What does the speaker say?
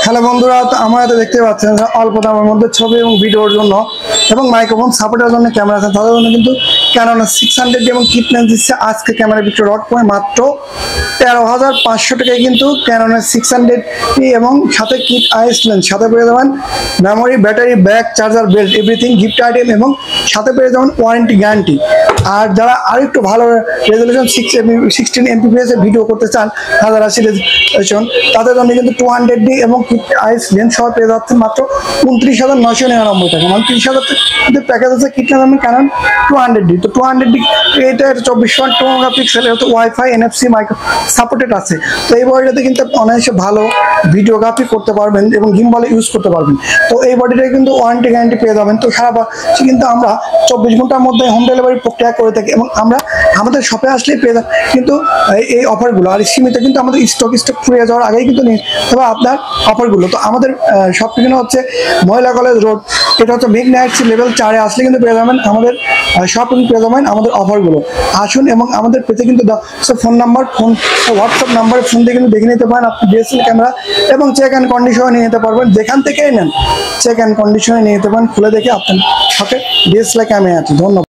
Hello বন্ধুরা, তো আমরা তো দেখতে পাচ্ছেন অল্প দামের মধ্যে ছবি এবং ভিডিওর জন্য এবং মাইক্রোফোন সাপোর্টের জন্য ক্যামেরা আছে, তাদের জন্য কিন্তু ক্যানন 600 এবং কিট লেন্স দিচ্ছে আজকে ক্যামেরা বিক্রি রড পড়ে মাত্র 13,500 টাকায়। কিন্তু ক্যাননের 600 এবং সাথে কিট আইস লেন্স সাথে পেয়ে যাবেন memory, battery, bag, charger, belt, everything gift item এবং সাথে পেয়ে যাবেন ওয়ারেন্টি গ্যারান্টি। আর যারা আরেকটু ভালো রেজলিউশন 16 MPPS ভিডিও করতে চান, 1080 রেজলিউশন, তাদের জন্য কিন্তু 200D এবং কিট আইস লেন্স সহ পেয়ে যাচ্ছেন মাত্র 29,999 টাকা। মানে 30,000 প্যাকেজ আছে কিট লেন্স ক্যানন 200D। তো 200D এটা 24 মেগাপিক্সেল, এটা ওয়াইফাই, NFC মাইক্রো সাপোর্টেড আছে। তো এই বডিটাতে কিন্তু অনায়াসে ভালো ভিডিওগ্রাফি করতে পারবেন এবং গিম্বলে ইউজ করতে পারবেন। তো এই বডিটায় কিন্তু ওয়ারেন্টি গ্যারান্টি পেয়ে যাবেন। তো সারা কিন্তু আমরা 24 ঘন্টার মধ্যে হোম ডেলিভারি প্রক্রিয়া করে থাকি এবং আমরা আমাদের শপে আসলেই পেয়ে যাবেন কিন্তু এই অফারগুলো। আর সীমিত কিন্তু আমাদের স্টক ফুরিয়ে যাওয়ার আগেই কিন্তু নিয়ে তবে আপনার অফারগুলো। তো আমাদের সব ঠিকানা হচ্ছে মহিলা কলেজ রোড, এটা হচ্ছে মেঘ নাইটস লেভেল 4-এ আসলে কিন্তু পেয়ে যাবেন আমাদের সব পেয়ে যাবেন আমাদের অফারগুলো। আসুন এবং আমাদের পেতে কিন্তু ফোন নাম্বার, হোয়াটসঅ্যাপ নাম্বারে ফোন দিয়ে কিন্তু দেখে নিতে পারেন আপনি ডিএসএলআর ক্যামেরা এবং চেক অ্যান্ড কন্ডিশনে নিয়ে নিতে পারবেন। যেখান থেকেই নেন চেক অ্যান্ড কন্ডিশনে নিয়ে নিতে পারেন, খুলে দেখে আপনার সাথে ডিএসএলআর ক্যামেরা আছে। ধন্যবাদ।